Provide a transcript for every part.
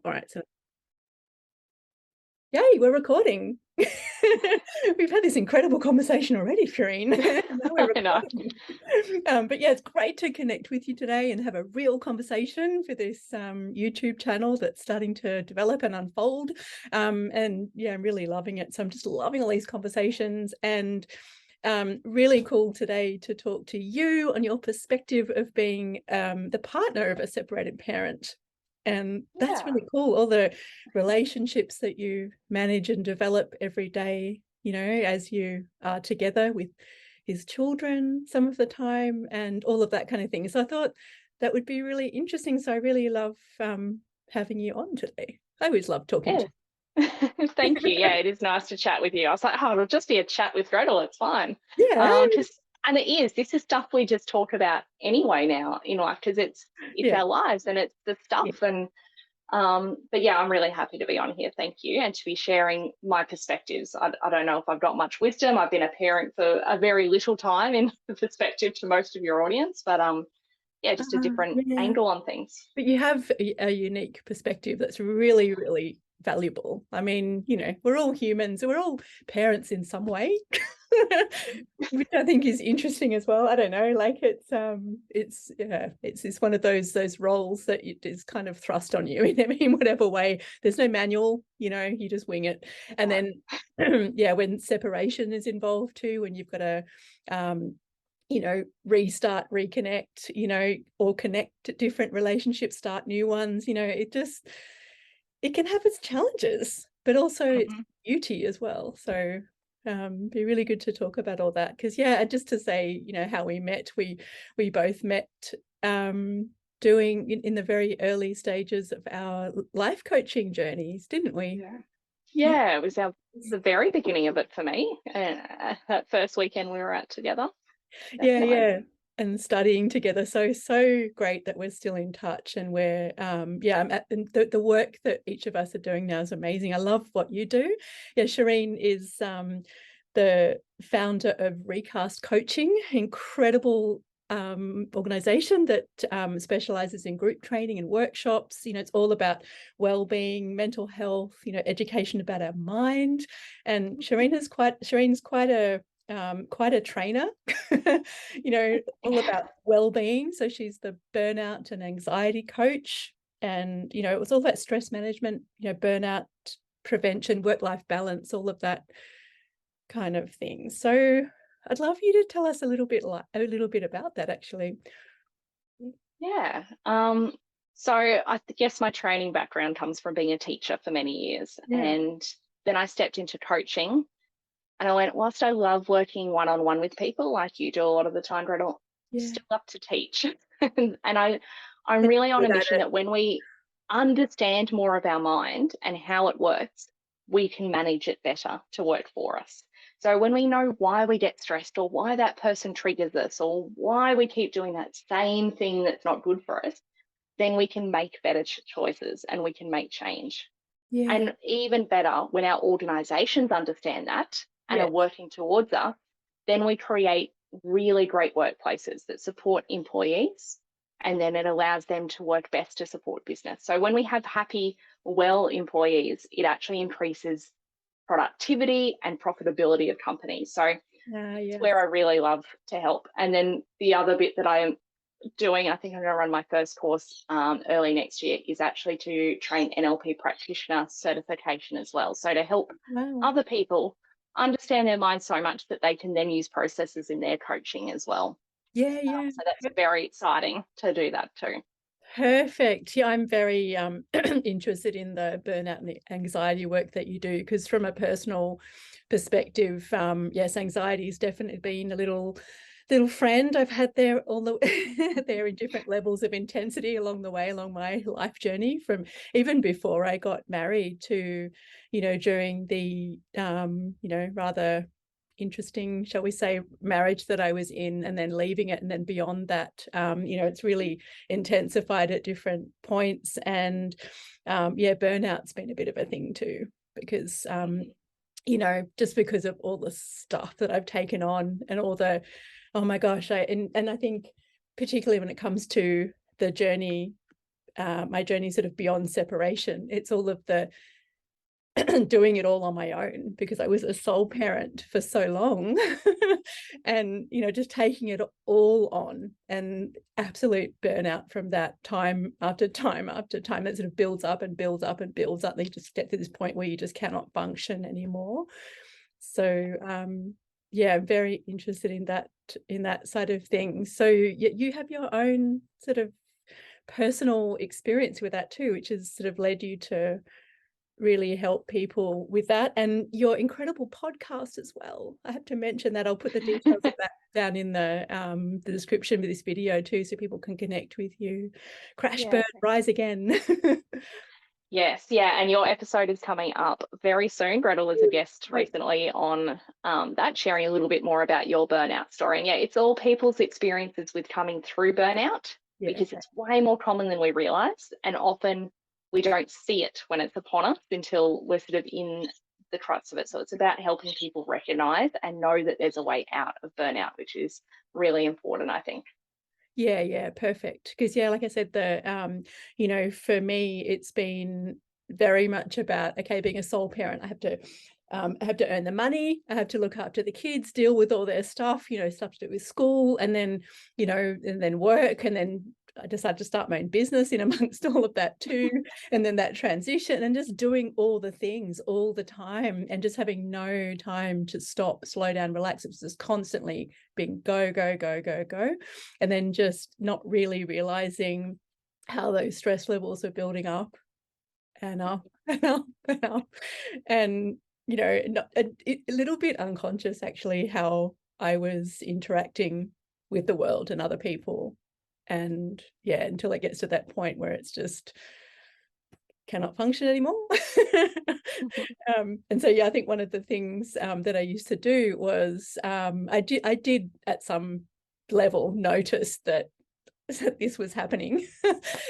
All right. So, yay, we're recording. We've had this incredible conversation already, Shireen. Now we're I know. recording. But yeah, it's great to connect with you today and have a real conversation for this YouTube channel that's starting to develop and unfold. And yeah, I'm really loving it. So I'm just loving all these conversations, and really cool today to talk to you on your perspective of being the partner of a separated parent. And that's Yeah. really cool. All the relationships that you manage and develop every day, you know, as you are together with his children some of the time and all of that kind of thing. So I thought that would be really interesting. So I really love having you on today. I always love talking to Yeah. Thank you. Yeah, it is nice to chat with you. I was like, oh, it'll just be a chat with Gretel. It's fine. you. Yeah, Because and it is. This is stuff we just talk about anyway now in life because it's yeah, our lives and it's the yeah. stuff. And but yeah, I'm really happy to be on here. Thank you, and to be sharing my perspectives. I don't know if I've got much wisdom. I've been a parent for a very little time in perspective to most of your audience, but yeah, just a different Yeah. angle on things. But you have a unique perspective that's really, really valuable. I mean, you know, we're all humans, we're all parents in some way, which I think is interesting as well. I don't know, like it's one of those roles that is kind of thrust on you in whatever way. There's no manual, you know, you just wing it. And then yeah, when separation is involved too, when you've got to you know, restart, reconnect, you know, or connect to different relationships, start new ones, you know, it can have its challenges, but also its Mhm. beauty as well. So be really good to talk about all that. Because yeah, just to say, you know, how we met, we both met doing in the very early stages of our life coaching journeys, didn't we? Yeah. Yeah. Yeah, it was the very beginning of it for me. That first weekend we were out together, Yeah, definitely. yeah. And studying together. So great that we're still in touch, and we're yeah, and the work that each of us are doing now is amazing. I love what you do. Yeah, Shireen is the founder of Recast Coaching, incredible organization that specializes in group training and workshops. You know, it's all about well-being, mental health, you know, education about our mind. And Shireen's quite a trainer, you know, all about well-being. So she's the burnout and anxiety coach. And, you know, it was all that stress management, you know, burnout prevention, work-life balance, all of that kind of thing. So I'd love you to tell us a little bit about that, actually. Yeah. So guess my training background comes from being a teacher for many years. Yeah. And then I stepped into coaching and I went, whilst I love working one-on-one with people like you do a lot of the time, Gretel, I Yeah. still love to teach. And I'm And really on a good at mission it. that when we understand more of our mind and how it works, we can manage it better to work for us. So when we know why we get stressed or why that person triggers us or why we keep doing that same thing that's not good for us, then we can make better choices and we can make change. Yeah. And even better, when our organizations understand that and Yeah. are working towards us, then we create really great workplaces that support employees. And then it allows them to work best to support business. So when we have happy, well employees, it actually increases productivity and profitability of companies. So it's Yes. where I really love to help. And then the other bit that I am doing, I think I'm going to run my first course early next year, is actually to train NLP practitioner certification as well. So to help Wow. other people understand their mind so much that they can then use processes in their coaching as well. Yeah, yeah. So that's very exciting to do that too. Perfect. Yeah, I'm very interested in the burnout and the anxiety work that you do, because from a personal perspective, yes, anxiety has definitely been a little friend I've had there all the there in different levels of intensity along the way, along my life journey, from even before I got married to, you know, during the you know, rather interesting, shall we say, marriage that I was in, and then leaving it, and then beyond that, you know, it's really intensified at different points. And yeah, burnout's been a bit of a thing too, because you know, just because of all the stuff that I've taken on and all the, oh my gosh, and I think particularly when it comes to the journey my journey sort of beyond separation. It's all of the doing it all on my own, because I was a sole parent for so long and, you know, just taking it all on, and absolute burnout from that, time after time after time. That sort of builds up and builds up and builds up. They just get to this point where you just cannot function anymore. So yeah, I'm very interested in that side of things. So you have your own sort of personal experience with that too, which has sort of led you to really help people with that, and your incredible podcast as well. I have to mention that. I'll put the details of that down in the description of this video too, so people can connect with you. Crash, Yeah. burn, rise again. Yes, yeah, and your episode is coming up very soon. Gretel was a guest recently on that, sharing a little bit more about your burnout story. And yeah, it's all people's experiences with coming through burnout, Yeah, because it's way more common than we realise, and often we don't see it when it's upon us until we're sort of in the crux of it. So it's about helping people recognise and know that there's a way out of burnout, which is really important, I think. yeah, perfect. Because yeah, like I said, you know, for me, it's been very much about, okay, being a sole parent, I have to earn the money, I have to look after the kids, deal with all their stuff, you know, stuff to do with school, and then, you know, and then work, and then I decided to start my own business in amongst all of that too. And then that transition, and just doing all the things all the time, and just having no time to stop, slow down, relax. It was just constantly being go, go, go, go, go. And then just not really realizing how those stress levels are building up and up and up and up. And, you know, a little bit unconscious actually, how I was interacting with the world and other people. And yeah, until it gets to that point where it's just cannot function anymore. And so yeah, I think one of the things that I used to do was I did at some level notice that this was happening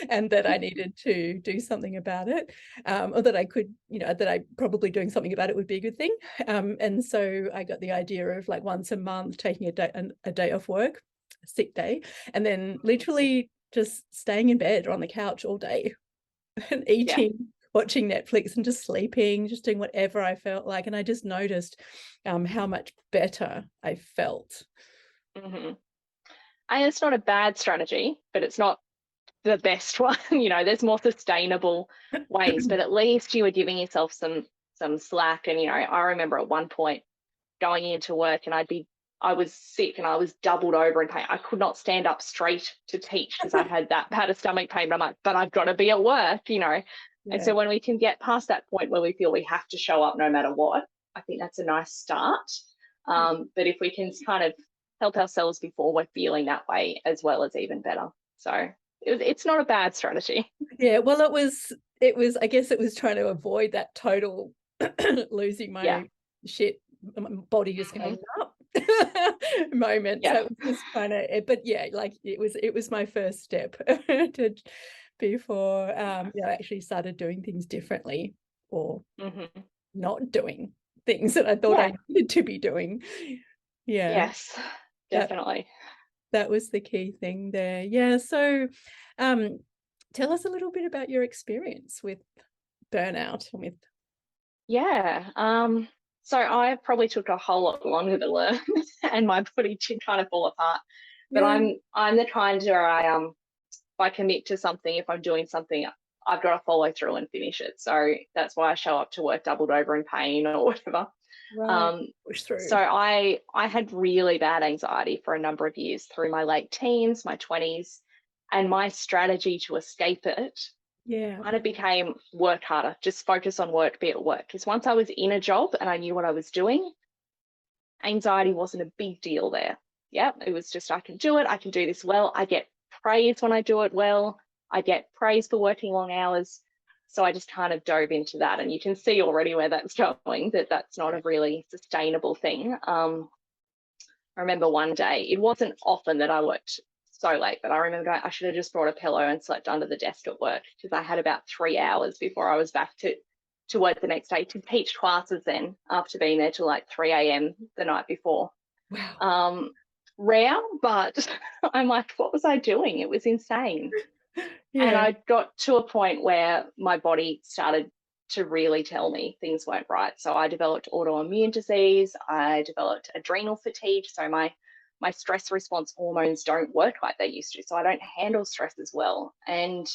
and that I needed to do something about it, or that I could, you know, that I probably doing something about it would be a good thing. And so I got the idea of like once a month taking a day off work, a sick day, and then literally just staying in bed or on the couch all day and eating, yeah, watching Netflix and just sleeping, just doing whatever I felt like. And I just noticed how much better I felt. Mm-hmm. And it's not a bad strategy, but it's not the best one. You know, there's more sustainable ways, but at least you were giving yourself some slack. And, you know, I remember at one point going into work and I was sick and I was doubled over in pain. I could not stand up straight to teach because I had a stomach pain, but I'm like, but I've got to be at work, you know. Yeah. And so when we can get past that point where we feel we have to show up no matter what, I think that's a nice start. But if we can kind of help ourselves before we're feeling that way as well, as even better. So it's not a bad strategy. Yeah, well, it was, I guess it was trying to avoid that total losing my shit, body just going up moment. Yeah. So it was just kind of, but yeah, like it was my first step to before I actually started doing things differently, or not doing things that I thought I needed to be doing. Yeah. Yes, definitely. That was the key thing there. Yeah. So tell us a little bit about your experience with burnout. So I probably took a whole lot longer to learn and my body did kind of fall apart. But I'm the kind where if I commit to something, if I'm doing something, I've got to follow through and finish it. So that's why I show up to work doubled over in pain or whatever. Right. Push through. So I had really bad anxiety for a number of years through my late teens, my 20s, and my strategy to escape it kind of became work harder, just focus on work, be at work. Because once I was in a job and I knew what I was doing, anxiety wasn't a big deal there. Yeah, it was just, I can do it, I can do this well. I get praise when I do it well. I get praise for working long hours. So I just kind of dove into that. And you can see already where that's going, that's not a really sustainable thing. I remember one day, it wasn't often that I worked so late, but I remember going, I should have just brought a pillow and slept under the desk at work, because I had about 3 hours before I was back to work the next day to teach classes then, after being there till like 3 a.m. the night before. Wow. Rare, but I'm like, what was I doing? It was insane. And Yeah. I got to a point where my body started to really tell me things weren't right. So I developed autoimmune disease. I developed adrenal fatigue. So my stress response hormones don't work like they used to. So I don't handle stress as well. And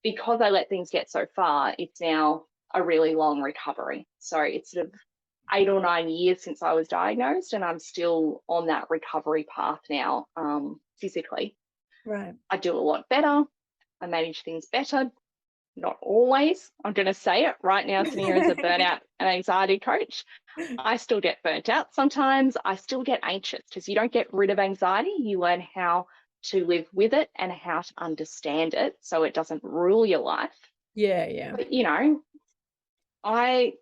because I let things get so far, it's now a really long recovery. So it's sort of 8 or 9 years since I was diagnosed, and I'm still on that recovery path now, physically. Right. I do a lot better. I manage things better. Not always. I'm going to say it right now, sitting here as a burnout and anxiety coach. I still get burnt out sometimes. I still get anxious because you don't get rid of anxiety. You learn how to live with it and how to understand it so it doesn't rule your life. Yeah, yeah. But, I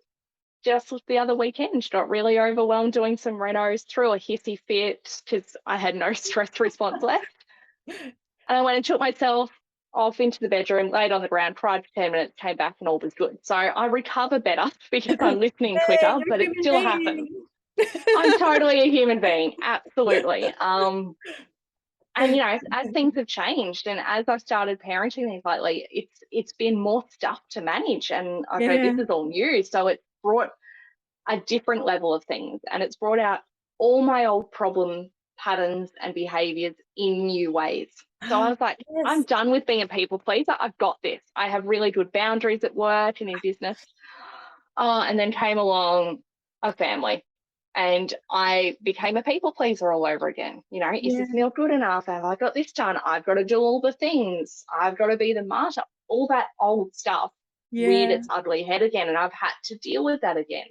just the other weekend got really overwhelmed doing some renos, threw a hissy fit because I had no stress response left. And I went and took myself off into the bedroom, laid on the ground, cried for 10 minutes, came back, and all was good. So I recover better because I'm listening Yeah, quicker, you're but a it human still happens. being. I'm totally a human being, absolutely. And as things have changed, and as I've started parenting things lately, it's been more stuff to manage. And okay, Yeah. this is all new, so it brought a different level of things, and it's brought out all my old problem patterns and behaviors in new ways. So I was like, I'm Yes. done with being a people pleaser. I've got this. I have really good boundaries at work and in business. And then came along a family, and I became a people pleaser all over again. Is Yeah. this meal good enough? Have I got this done? I've got to do all the things. I've got to be the martyr. All that old stuff reared Yeah. its ugly head again, and I've had to deal with that again.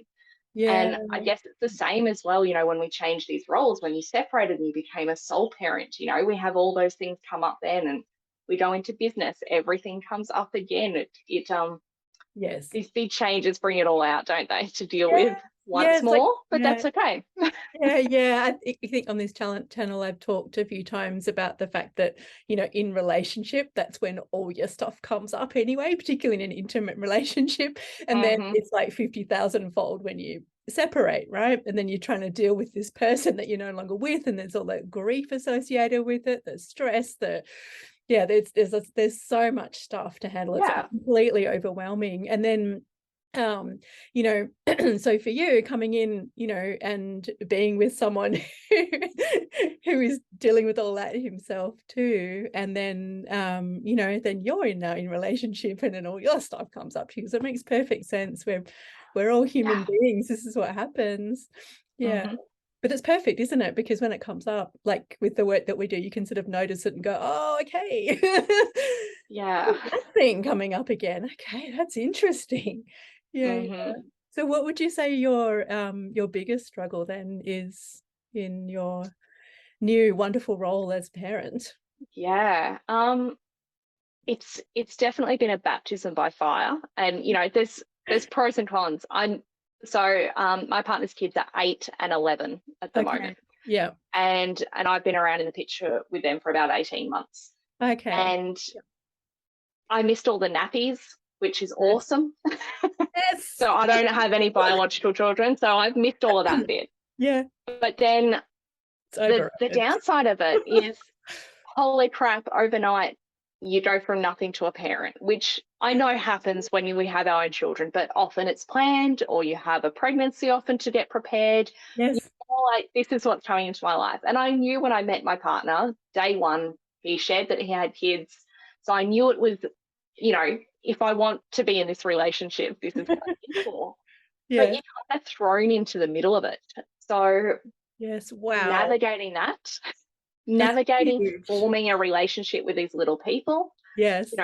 Yeah. And I guess it's the same as well, when we changed these roles, when you separated and you became a sole parent, we have all those things come up then, and we go into business, everything comes up again. Yes. These big changes bring it all out, don't they, to deal Yeah. with Yeah. once It's like, more, but yeah. that's okay. Yeah, yeah. I think on this talent channel, I've talked a few times about the fact that, in relationship, that's when all your stuff comes up anyway, particularly in an intimate relationship. And then Mm-hmm. it's like 50,000 fold when you separate, right? And then you're trying to deal with this person that you're no longer with, and there's all that grief associated with it, the stress, yeah, there's so much stuff to handle. It's Yeah. completely overwhelming. And then so for you coming in, and being with someone who is dealing with all that himself too, and then then you're now in relationship, and then all your stuff comes up to you. So it makes perfect sense. We're all human Yeah. beings. This is what happens. Yeah. Mm-hmm. But it's perfect, isn't it? Because when it comes up, like with the work that we do, you can sort of notice it and go, oh, okay. Yeah. That thing coming up again. Okay, that's interesting. Yeah, yeah. Mm-hmm. So what would you say your biggest struggle then is in your new wonderful role as parent? Yeah. It's definitely been a baptism by fire, and there's pros and cons. My partner's kids are 8 and 11 at the Okay. moment, Yeah. and I've been around in the picture with them for about 18 months, Okay. and Yeah. I missed all the nappies, which is Yes. awesome. Yes. So I don't have any biological children, so I've missed all of that bit. Yeah. But then It's the overrated. downside of it is, holy crap, overnight you go from nothing to a parent, which I know happens when we have our own children, but often it's planned, or you have a pregnancy often to get prepared. Yes. Like, this is what's coming into my life. And I knew when I met my partner, day one, he shared that he had kids. So I knew it was, if I want to be in this relationship, this is what I'm in for. But Yes. you're kind of thrown into the middle of it. So Yes. Wow. navigating that, That's navigating huge. forming a relationship with these little people, Yes.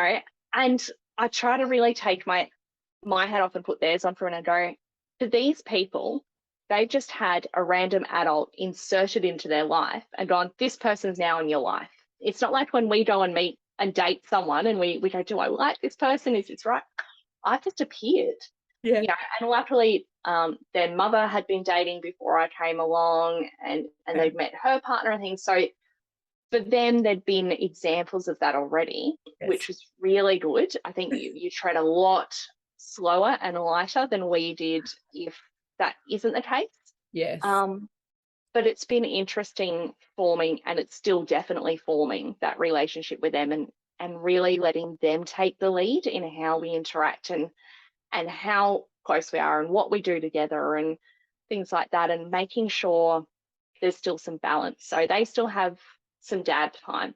and I try to really take my hat off and put theirs on for and go, for these people, they've just had a random adult inserted into their life and gone, this person's now in your life. It's not like when we go and meet and date someone and we go, do I like this person? Is this right? I've just appeared, Yeah. and luckily their mother had been dating before I came along, and Okay. they'd met her partner and things. So for them, there'd been examples of that already, Yes. which was really good. I think you tread a lot slower and lighter than we did if that isn't the case. Yes. Um, but it's been interesting forming, and it's still definitely forming that relationship with them, and really letting them take the lead in how we interact and how close we are and what we do together and things like that, and making sure there's still some balance. So they still have some dad time.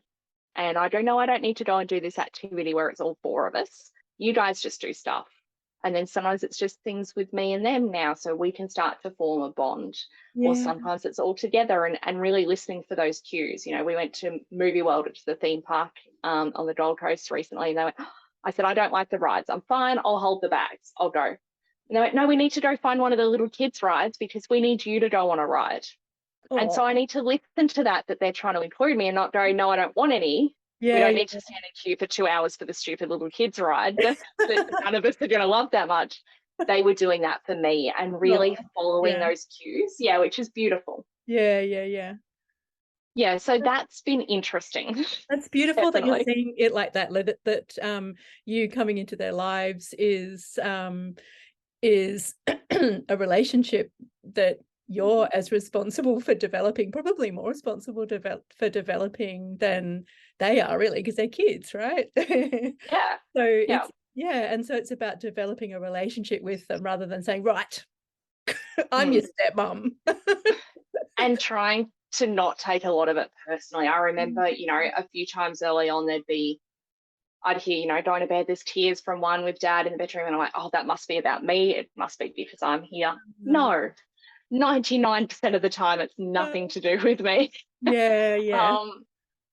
And I go, no, I don't need to go and do this activity where it's all four of us. You guys just do stuff. And then sometimes it's just things with me and them now, so we can start to form a bond. Or Yeah. sometimes it's all together, and really listening for those cues. You know, we went to Movie World, which is the theme park on the Gold Coast recently, and they went, I said, I don't like the rides. I'm fine. I'll hold the bags. I'll go. And they went, no, we need to go find one of the little kids' rides because we need you to go on a ride. And so Oh, I need to listen to that they're trying to include me and not go, no, I don't want any. We yeah, don't yeah, need to stand in queue for 2 hours for the stupid little kids ride that none of us are going to love that much. They were doing that for me and oh, really following yeah, those cues. Yeah, which is beautiful. yeah, yeah, yeah. Yeah, so that's been interesting. That's beautiful that you're Definitely. seeing it like that, that you coming into their lives is a relationship that you're as responsible for developing, probably more responsible for developing than they are, really, because they're kids, right? Yeah. So Yeah. it's, yeah, and so it's about developing a relationship with them rather than saying, right, I'm your Mm. stepmom. And trying to not take a lot of it personally. I remember, you know, a few times early on, I'd hear, you know, going to bed, there's tears from one with dad in the bedroom. And I'm like, oh, that must be about me. It must be because I'm here. No, 99% of the time, it's nothing to do with me. Yeah, yeah, Um,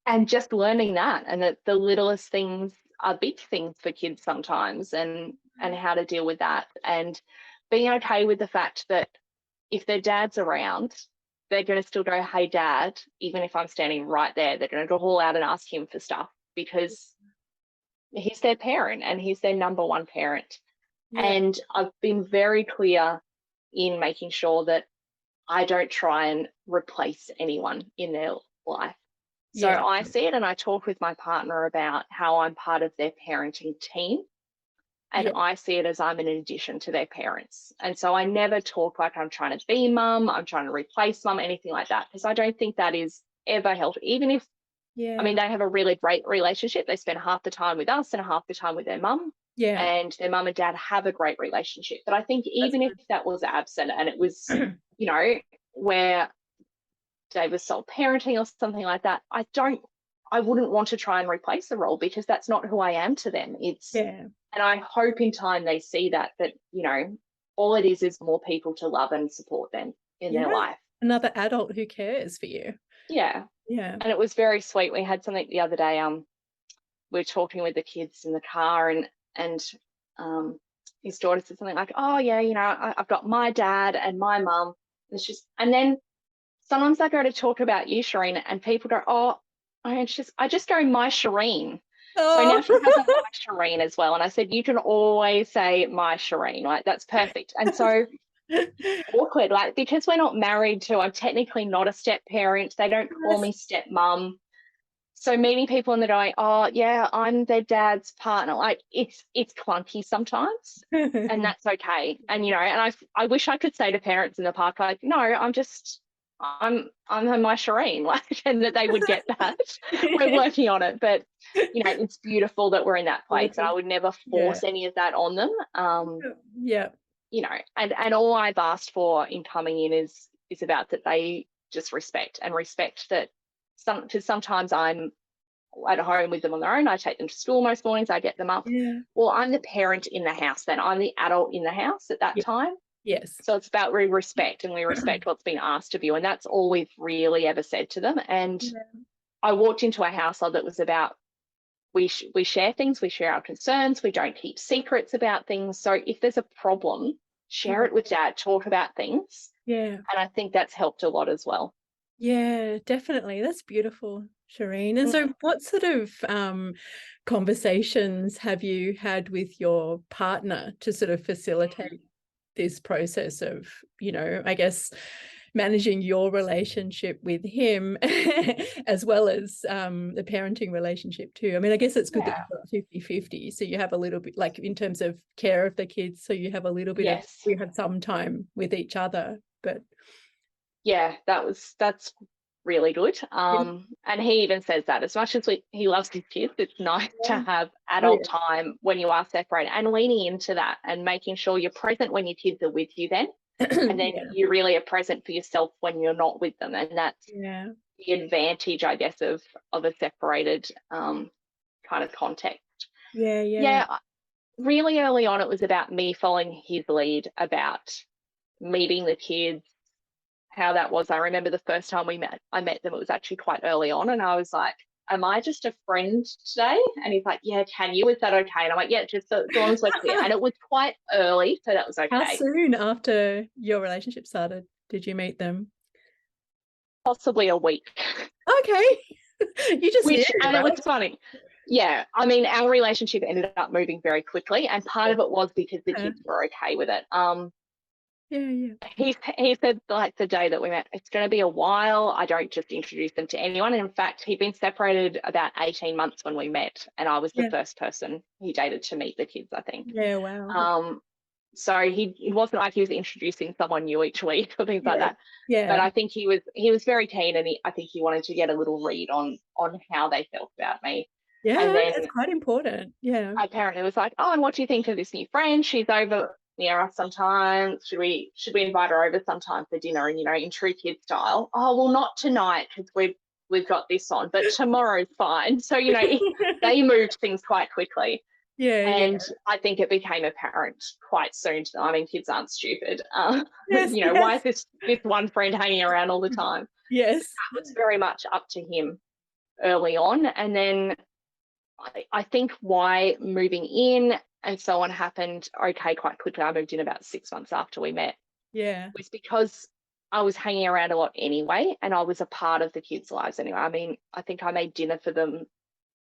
and just learning that, and that the littlest things are big things for kids sometimes, and how to deal with that, and being okay with the fact that if their dad's around, they're going to still go, hey, dad, even if I'm standing right there, they're going to go all out and ask him for stuff because he's their parent and he's their number one parent. yeah, And I've been very clear in making sure that I don't try and replace anyone in their life. So yeah, I see it and I talk with my partner about how I'm part of their parenting team. And yeah, I see it as I'm an addition to their parents. And so I never talk like I'm trying to be mum, I'm trying to replace mum, anything like that, because I don't think that is ever healthy. Even if, I yeah, mean, they have a really great relationship. They spend half the time with us and half the time with their mum, yeah. and their mum and dad have a great relationship. But I think That's even if that was absent and it was, you know, where Dave was sole parenting or something like that, I wouldn't want to try and replace the role because that's not who I am to them. yeah, And I hope in time they see that, you know, all it is more people to love and support them in yeah. their life. Another adult who cares for you. Yeah. Yeah. And it was very sweet. We had something the other day, we were talking with the kids in the car, and his daughter said something like, oh yeah, you know, I've got my dad and my mum. It's just, and then sometimes I go to talk about you, Shireen, and people go, oh, I just go, my Shireen. So now Oh. she has a my Shireen as well. And I said, you can always say my Shireen, like that's perfect. And so awkward, like because we're not married to, I'm technically not a step parent. They don't call Yes. me stepmom. So meeting people and they're going, oh yeah, I'm their dad's partner. Like it's clunky sometimes, and that's okay. And you know, and I wish I could say to parents in the park, like, no, I'm my Shireen, like, and that they would get that. We're working on it, but you know, it's beautiful that we're in that place, and I Beautiful. would never Yeah. force any of that on them. Yeah. You know, and all I've asked for in coming in is about that they just respect that because sometimes I'm at home with them on their own. I take them to school most mornings. I get them up. Yeah. Well, I'm the parent in the house then. I'm the adult in the house at that Yeah. time. Yes. So it's about we respect, and we respect what's been asked of you. And that's all we've really ever said to them. And Yeah. I walked into a household that was about we share things, we share our concerns, we don't keep secrets about things. So if there's a problem, share Yeah. it with dad, talk about things. Yeah. And I think that's helped a lot as well. Yeah, definitely. That's beautiful, Shireen. And so Mm. what sort of conversations have you had with your partner to sort of facilitate this process of, you know, I guess managing your relationship with him as well as the parenting relationship too? I mean, I guess it's good that Yeah. you've got 50-50. So you have a little bit, like in terms of care of the kids, so you have a little bit of, Yes. you have some time with each other, but Yeah, that's really good. Yeah. And he even says that as much as he loves his kids, it's nice to Yeah. have Oh, adult time when you are separated, and leaning into that and making sure you're present when your kids are with you then. yeah. And then Yeah. you really are present for yourself when you're not with them. And that's Yeah. the advantage, I guess, of a separated kind of context. Yeah. Yeah. Yeah, really early on, it was about me following his lead about meeting the kids, how that was. I remember the first time I met them, it was actually quite early on, and I was like, am I just a friend today? And he's like, yeah, can you? Is that okay? And I'm like, yeah, just so, as long as we're clear. And it was quite early, so that was How okay. soon after your relationship started did you meet them? Possibly a week. Okay. You just knew, And it was right? funny. Yeah, I mean, our relationship ended up moving very quickly, and part of it was because the Yeah. kids were okay with it. Yeah. Yeah. He said, like, the day that we met, it's going to be a while. I don't just introduce them to anyone. And in fact, he'd been separated about 18 months when we met, and I was the Yeah. first person he dated to meet the kids, I think. Yeah. Wow. So it wasn't like he was introducing someone new each week or things like Yeah. that. But Yeah. I think he was very keen, and I think he wanted to get a little read on how they felt about me. And Yeah. then That's quite important. Yeah. apparently was like, oh, and what do you think of this new friend? She's over near us sometimes. Should we invite her over sometime for dinner? And in true kid style, oh well, not tonight because we've got this on, but tomorrow's fine. So they moved things quite quickly. Yeah. Yeah. And I think it became apparent quite soon to them. I mean, kids aren't stupid. Yes. Why Yes. is this one friend hanging around all the time? Yes. That was very much up to him early on. And then I think why moving in and so on happened okay quite quickly. I moved in about 6 months after we met, Yeah. was because I was hanging around a lot anyway, and I was a part of the kids' lives anyway. I mean, I think I made dinner for them,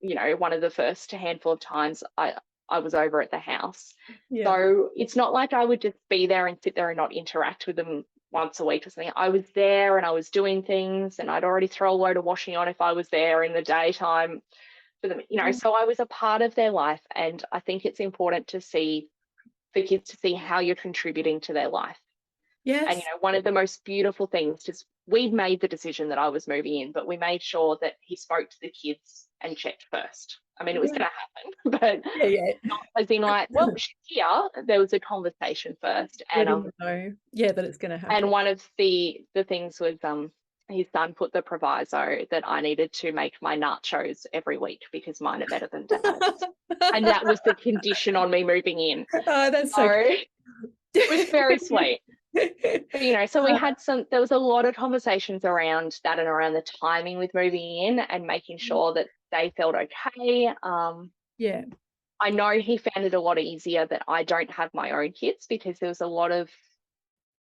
one of the first handful of times I was over at the house. Yeah. So it's not like I would just be there and sit there and not interact with them once a week or something. I was there and I was doing things, and I'd already throw a load of washing on if I was there in the daytime for them, so I was a part of their life. And I think it's important for kids to see how you're contributing to their life. And Yes. one of the most beautiful things is we'd made the decision that I was moving in, but we made sure that he spoke to the kids and checked first. I mean, it was Yeah. going to happen, but Yeah. Yeah. not as in like, well, she's here. There was a conversation first. Letting them know. Yeah, that it's going to happen. And one of the things was his son put the proviso that I needed to make my nachos every week because mine are better than dad's. And that was the condition on me moving in. Oh, that's so So cute. it was very sweet. But so there was a lot of conversations around that and around the timing with moving in and making sure that they felt okay. Yeah. I know he found it a lot easier that I don't have my own kids because there was a lot of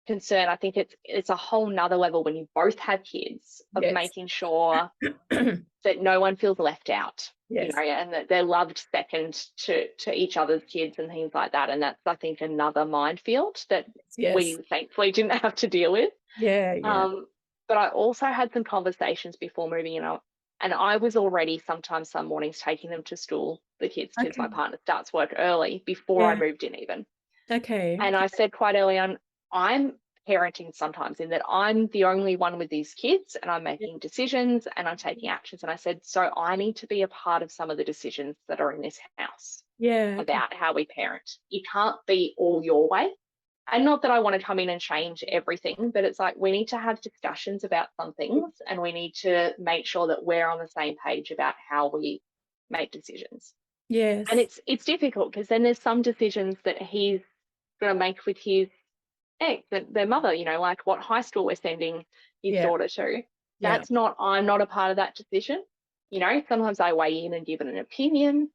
concern. I think it's a whole nother level when you both have kids of Yes. making sure that no one feels left out, Yes. and that they're loved second to each other's kids and things like that. And that's, I think, another minefield that we Yes. thankfully didn't have to deal with. Yeah. Yeah. But I also had some conversations before moving in, and I was already sometimes some mornings taking them to school, the kids, because my Okay. partner starts work early before I Yeah. moved in even. Okay. And I said quite early on, I'm parenting sometimes in that I'm the only one with these kids and I'm Yeah. making decisions and I'm taking actions. And I said, so I need to be a part of some of the decisions that are in this house Yeah. Okay. about how we parent. You can't be all your way. And not that I want to come in and change everything, but it's like we need to have discussions about some things and we need to make sure that we're on the same page about how we make decisions. And Yes. it's difficult because then there's some decisions that he's going to make with his their mother, like what high school we're sending his Yeah. daughter to. Yeah. I'm not a part of that decision. Sometimes I weigh in and give it an opinion,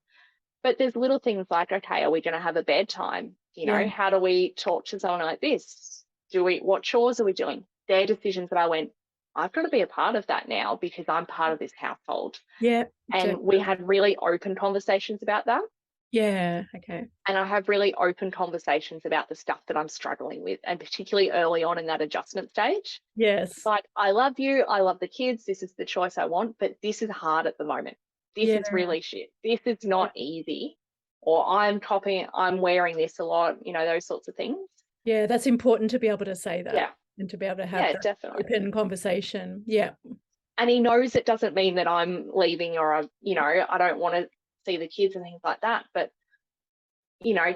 but there's little things like, okay, are we going to have a bedtime? Yeah. How do we talk to someone like this? What chores are we doing? They're decisions that I went, I've got to be a part of that now because I'm part of this household. Yeah. And we had really open conversations about that. Yeah. Okay. And I have really open conversations about the stuff that I'm struggling with, and particularly early on in that adjustment stage. Yes. Like, I love you, I love the kids, this is the choice I want, but this is hard at the moment. This Yeah. is really shit. This is not easy. Or I'm wearing this a lot, those sorts of things. Yeah. That's important to be able to say that Yeah. and to be able to have Yeah, that definitely. open conversation. Yeah. And he knows it doesn't mean that I'm leaving or I don't want to see the kids and things like that. But,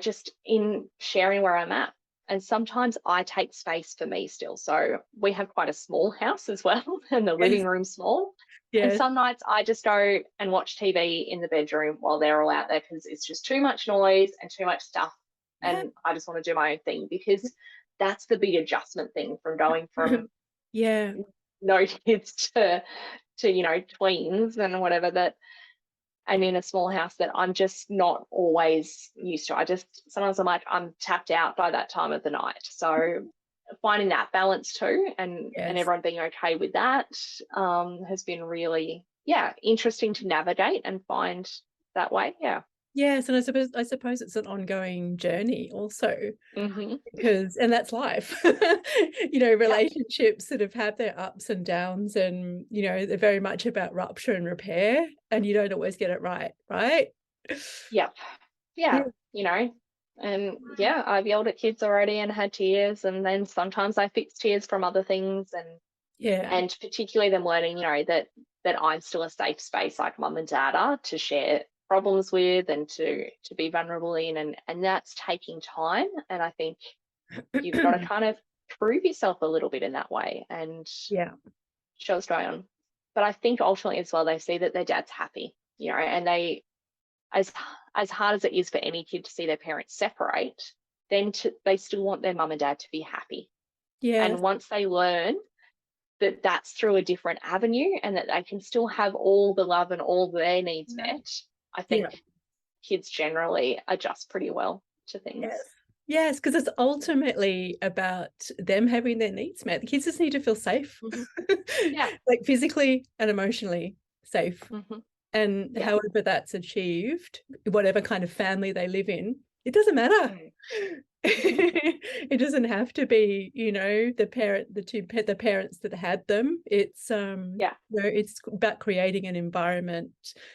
just in sharing where I'm at. And sometimes I take space for me still. So we have quite a small house as well, and the living Yes, room's small. And yes. some nights I just go and watch TV in the bedroom while they're all out there because it's just too much noise and too much stuff. Yeah. And I just want to do my own thing, because that's the big adjustment thing from going from Yeah. no kids to tweens and whatever, that and in a small house that I'm just not always used to. I just sometimes I'm tapped out by that time of the night. So finding that balance too, and Yes. everyone being okay with that, has been really, interesting to navigate and find that way. Yeah. Yes, and I suppose it's an ongoing journey also, Mm-hmm. because and that's life. Yep. Relationships sort of have their ups and downs, and they're very much about rupture and repair, and you don't always get it right, right? Yep. Yeah. Yeah. And I've yelled at kids already and had tears, and then sometimes I fix tears from other things, Yeah. and particularly them learning, that I'm still a safe space like mum and dad are to share problems with and to be vulnerable in, and that's taking time. And I think you've got to kind of prove yourself a little bit in that way and Yeah. show what's going on. But I think ultimately as well, they see that their dad's happy, and as as hard as it is for any kid to see their parents separate, they still want their mum and dad to be happy. Yes. And once they learn that that's through a different avenue and that they can still have all the love and all their needs met, I think Yeah. kids generally adjust pretty well to things. Yes. Yes, because it's ultimately about them having their needs met. The kids just need to feel safe, Hmm. Yeah. like physically and emotionally safe. Hmm. And Yeah. however that's achieved, whatever kind of family they live in, it doesn't matter. Mm. Hmm. It doesn't have to be, the parents that had them. It's Yeah. it's about creating an environment.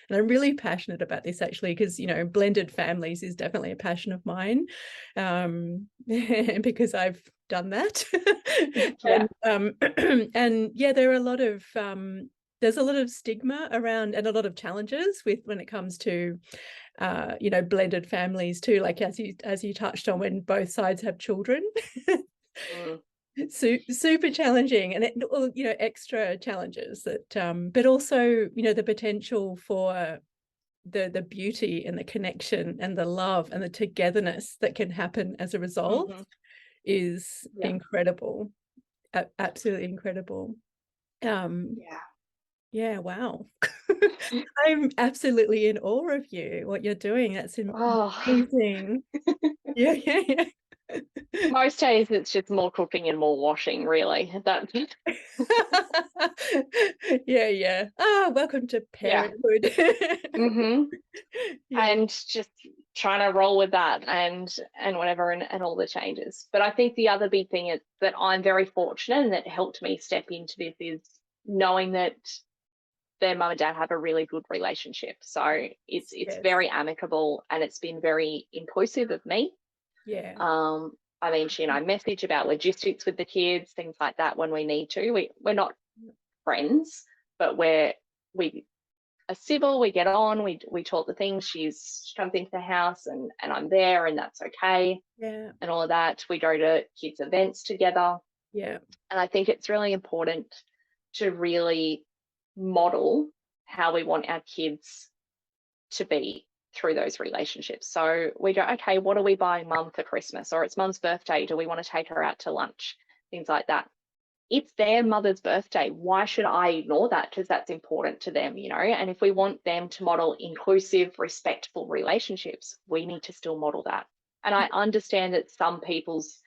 And I'm really passionate about this actually, because blended families is definitely a passion of mine. Because I've done that. Yeah. And yeah, there are a lot of there's a lot of stigma around and a lot of challenges with when it comes to blended families too, like as you touched on, when both sides have children. Mm. Super challenging, and extra challenges that but also the potential for the beauty and the connection and the love and the togetherness that can happen as a result Hmm. is Yeah. incredible. Absolutely incredible. um Yeah. yeah, wow. I'm absolutely in awe of you, what you're doing. That's Oh, amazing. Yeah, yeah, most days it's just more cooking and more washing, really. That, yeah. Yeah, yeah. Welcome to yeah. parenthood. Hmm. Yeah, And just trying to roll with that and whatever, and all the changes. But I think the other big thing is that I'm very fortunate, and that helped me step into this is knowing that their mum and dad have a really good relationship. So it's yes, very amicable, and it's been very inclusive of me. yeah, Um, I mean, she and I message about logistics with the kids, things like that when we need to. We're not friends, but we are civil. We get on. We talk the things. She comes into the house, and I'm there, and that's okay, yeah, and all of that. We go to kids events together, yeah, and I think it's really important to really model how we want our kids to be through those relationships. So we go, okay, what are we buying mum for Christmas? Or it's mum's birthday. Do we want to take her out to lunch? Things like that. It's their mother's birthday. Why should I ignore that? Because that's important to them, And if we want them to model inclusive, respectful relationships, we need to still model that. And I understand that some people's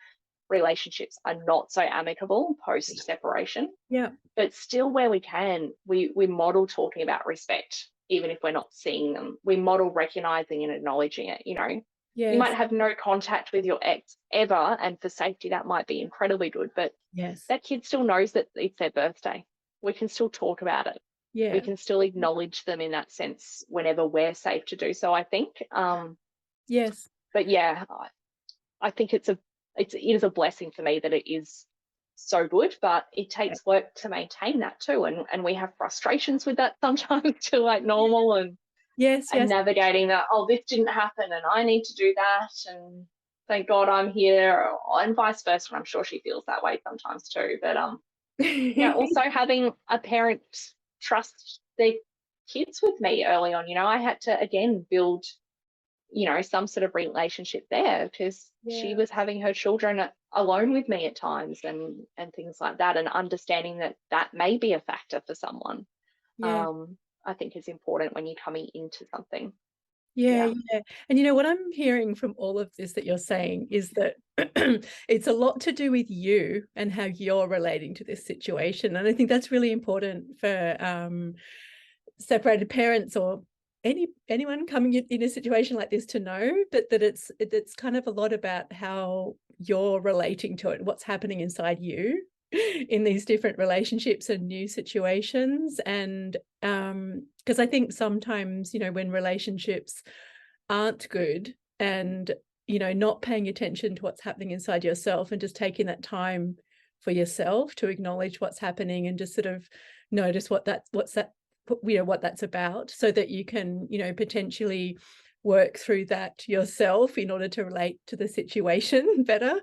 relationships are not so amicable post separation, yeah, but still where we can, we model talking about respect, even if we're not seeing them. We model recognizing and acknowledging it. You might yes, have no contact with your ex ever, and for safety that might be incredibly good, but yes, that kid still knows that it's their birthday. We can still talk about it. We yeah, can still acknowledge them in that sense whenever we're safe to do so, I think. yes, But yeah, I think it is a blessing for me that it is so good, but it Yeah. takes work to maintain that too. And we have frustrations with that sometimes too, like normal, Yes, and yes. navigating that, oh, this didn't happen and I need to do that. And thank God I'm here, and vice versa. I'm sure she feels that way sometimes too. But also having a parent trust their kids with me early on, I had to again build, some sort of relationship there, because she Yeah. was having her children alone with me at times, and things like that, and understanding that that may be a factor for someone. Yeah. I think is important when you're coming into something. Yeah, Yeah. yeah. And what I'm hearing from all of this that you're saying is that it's a lot to do with you and how you're relating to this situation. And I think that's really important for separated parents or anyone coming in a situation like this to know that it's kind of a lot about how you're relating to it, what's happening inside you in these different relationships and new situations. And because I think sometimes, when relationships aren't good, and not paying attention to what's happening inside yourself and just taking that time for yourself to acknowledge what's happening and just sort of notice what that's about, so that you can potentially work through that yourself in order to relate to the situation better,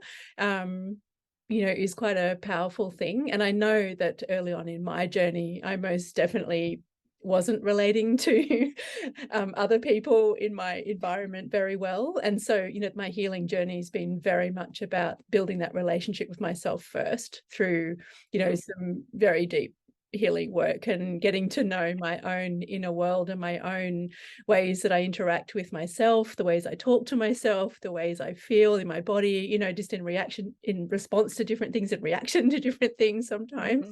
is quite a powerful thing. And I know that early on in my journey, I most definitely wasn't relating to other people in my environment very well. And so, my healing journey has been very much about building that relationship with myself first through, some very deep healing work and getting to know my own inner world and my own ways that I interact with myself, the ways I talk to myself, the ways I feel in my body, just in response to different things, in reaction to different things sometimes.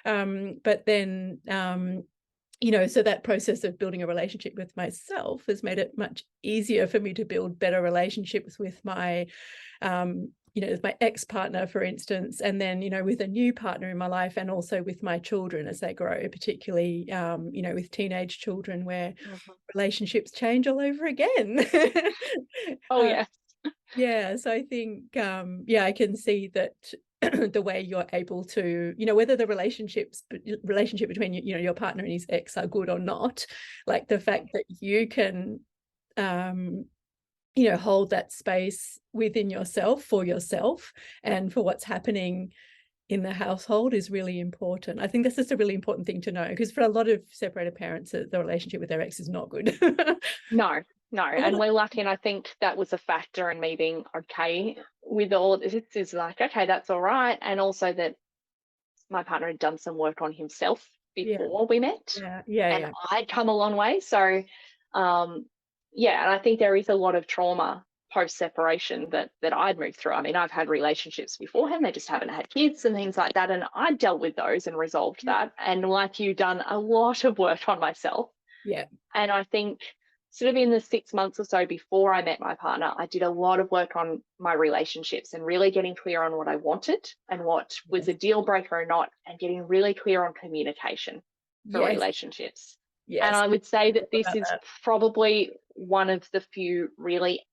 But then so that process of building a relationship with myself has made it much easier for me to build better relationships with my with my ex-partner, for instance, and then with a new partner in my life, and also with my children as they grow, particularly with teenage children, where relationships change all over again. Oh yeah. Yeah, so I think I can see that the way you're able to, whether the relationship between your partner and his ex are good or not, like the fact that you can hold that space within yourself for yourself and for what's happening in the household is really important. I think that's just a really important thing to know, because for a lot of separated parents, the relationship with their ex is not good. No, and we're lucky, and I think that was a factor in me being okay with all of this. Is like, okay, that's all right, and also that my partner had done some work on himself Yeah, before we met, and yeah. I'd come a long way. So, and I think there is a lot of trauma post-separation that I'd moved through. I mean, I've had relationships beforehand, they just haven't had kids and things like that, and I dealt with those and resolved that. And like you, done a lot of work on myself. Yeah. And I think sort of in the 6 months or so before I met my partner, I did a lot of work on my relationships and really getting clear on what I wanted and what was a deal breaker or not, and getting really clear on communication for Yes. relationships. And Yes. I would say that this is that. probably one of the few really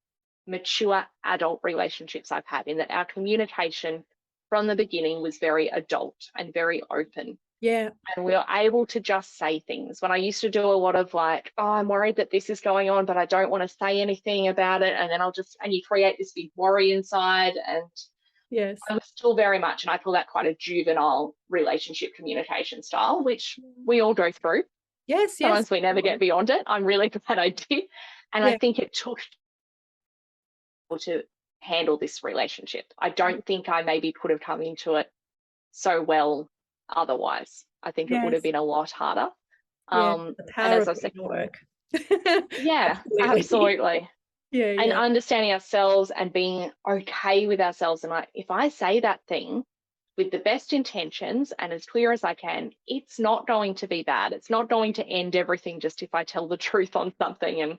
mature adult relationships I've had, in that our communication from the beginning was very adult and very open. Yeah. And we were able to just say things. When I used to do a lot of like, oh, I'm worried that this is going on, but I don't want to say anything about it. And then and you create this big worry inside. And Yes. I was still very much, and I call that quite a juvenile relationship communication style, which we all go through. Yes. Sometimes we never get beyond it. I'm really glad I did. And I think it took to handle this relationship. I don't think I maybe could have come into it so well otherwise. I think it would have Yes. been a lot harder. Yeah. The And power as of I said, inner work. yeah, Absolutely. absolutely. Yeah. And Yeah. understanding ourselves and being okay with ourselves. And if I say that thing with the best intentions and as clear as I can, it's not going to be bad. It's not going to end everything just if I tell the truth on something. And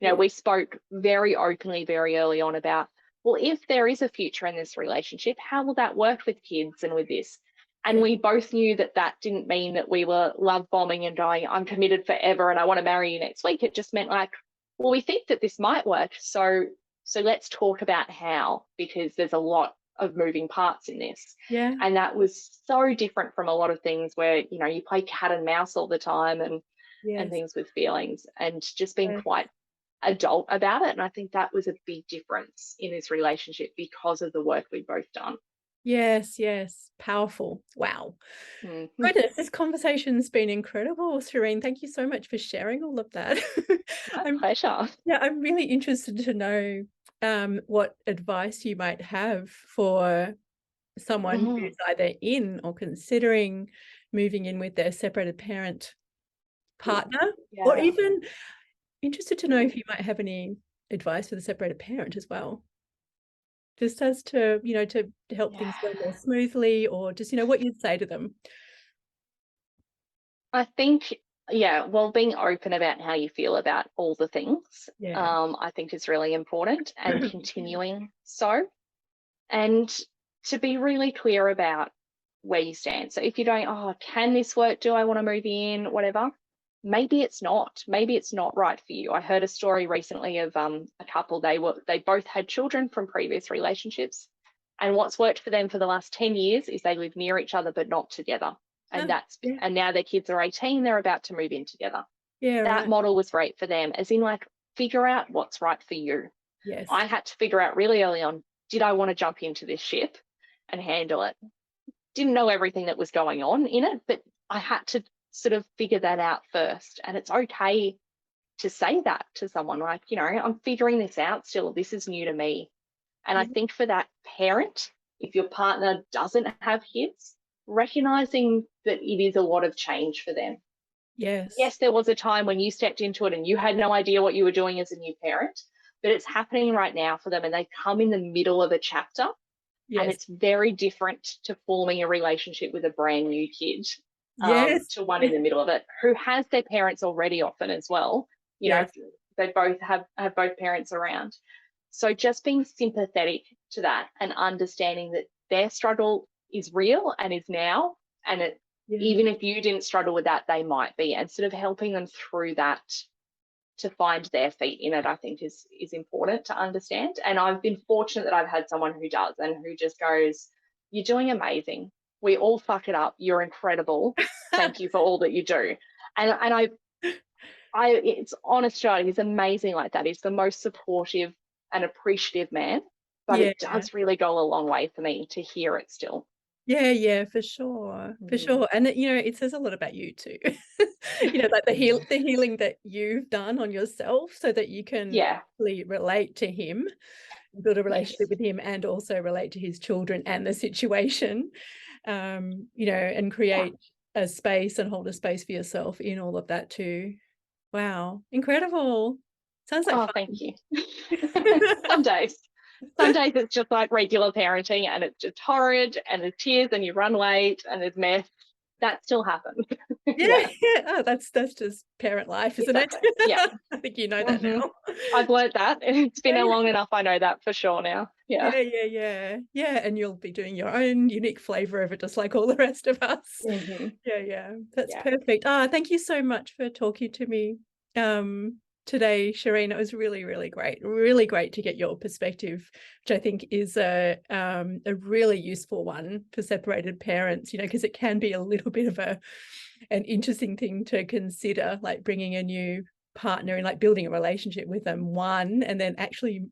Yeah. we spoke very openly, very early on about, well, if there is a future in this relationship, how will that work with kids and with this? And Yeah. we both knew that that didn't mean that we were love bombing and going, I'm committed forever and I want to marry you next week. It just meant like, well, we think that this might work. So let's talk about how, because there's a lot of moving parts in this. Yeah. And that was so different from a lot of things where, you play cat and mouse all the time and Yes. things with feelings, and just being Yeah. quite adult about it. And I think that was a big difference in this relationship because of the work we've both done. Yes, yes. Powerful. Wow. Mhm. Goodness, this conversation's been incredible, Shireen. Thank you so much for sharing all of that. My I'm pleasure. I'm really interested to know what advice you might have for someone Mm, who's either in or considering moving in with their separated parent partner, or yeah. even interested to know Mm, if you might have any advice for the separated parent as well. Just as to, to help yeah. things go more smoothly, or just, what you'd say to them. I think, yeah, well, being open about how you feel about all the things, Yeah. I think is really important, and continuing so. And to be really clear about where you stand. So if you're going, oh, can this work? Do I want to move in? Whatever. Maybe it's not. Maybe it's not right for you. I heard a story recently of a couple. They both had children from previous relationships, and what's worked for them for the last 10 years is they live near each other but not together. Ah, yeah. And now their kids are 18. They're about to move in together. Yeah, That right. model was great for them, as in like figure out what's right for you. Yes. I had to figure out really early on, did I want to jump into this ship and handle it? Didn't know everything that was going on in it, but I had to sort of figure that out first. And it's okay to say that to someone, like, I'm figuring this out still. This is new to me. And I Yeah. think for that parent, if your partner doesn't have kids, recognizing that it is a lot of change for them. Yes. Yes, there was a time when you stepped into it and you had no idea what you were doing as a new parent, but it's happening right now for them, and they come in the middle of a chapter, and Yes. it's very different to forming a relationship with a brand new kid, Yes. to one in the middle of it who has their parents already often as well. You know, Yes. they both have both parents around. So just being sympathetic to that and understanding that their struggle is real and is now, and Yeah. even if you didn't struggle with that, they might be, and sort of helping them through that to find their feet in it, I think is important to understand. And I've been fortunate that I've had someone who does, and who just goes, "You're doing amazing. We all fuck it up. You're incredible. Thank you for all that you do." And it's honest, Charlie. He's amazing like that. He's the most supportive and appreciative man. But Yeah. it does really go a long way for me to hear it still. Yeah, yeah, for sure. For Mm. sure. And it says a lot about you too. Like the healing that you've done on yourself, so that you can Yeah. actually relate to him, build a Yes. relationship with him, and also relate to his children and the situation. And Yeah. create a space and hold a space for yourself in all of that too. Wow. Incredible. Sounds like Oh, fun. thank you. Some days. Some days it's just like regular parenting, and it's just horrid, and there's tears and you run late and there's mess. That still happens. Yeah, Yeah, yeah. Oh, that's just parent life, isn't it? exactly. Yeah. I think you know that Hmm. now. I've learnt that. It's been Yeah, a long enough. I know that for sure now. Yeah. yeah, yeah, yeah. Yeah, and you'll be doing your own unique flavor of it, just like all the rest of us. Hmm. Yeah, yeah. That's Yeah. perfect. Thank you so much for talking to me today, Shireen. It was really, really great. Really great to get your perspective, which I think is a really useful one for separated parents, because it can be a little bit of an interesting thing to consider, like bringing a new partner and like building a relationship with them, and then actually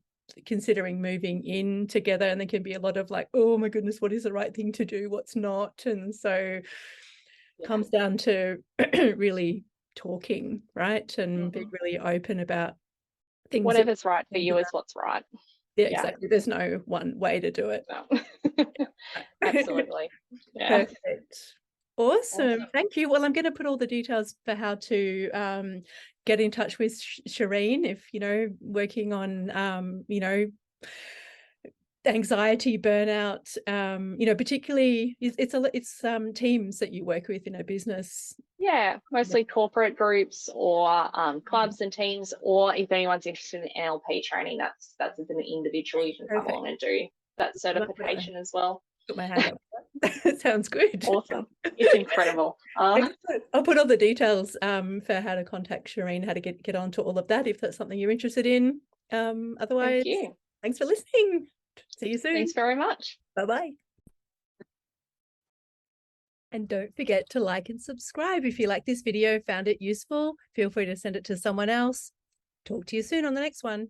considering moving in together. And there can be a lot of like, oh my goodness, what is the right thing to do, what's not. And so Yeah. comes down to really talking, right, and being Hmm. really open about things that Whatever's right for think you about. is what's right. Yeah, Yeah. exactly. There's no one way to do it. No. Absolutely. Yeah. Perfect. Awesome. Awesome. Thank you. Well, I'm going to put all the details for how to get in touch with Shireen if, working on, anxiety, burnout, particularly it's teams that you work with in a business. Yeah, mostly corporate groups or clubs and teams, or if anyone's interested in NLP training, that's as an individual, you can come Perfect. along and do that Love that. certification as well. Put my hand up. Sounds good. Awesome. It's incredible. Excellent. I'll put all the details for how to contact Shireen, how to get onto all of that if that's something you're interested in. Thank Otherwise, you. thanks for listening. See you soon. Thanks very much. Bye-bye. And don't forget to like and subscribe if you like this video, found it useful. Feel free to send it to someone else. Talk to you soon on the next one.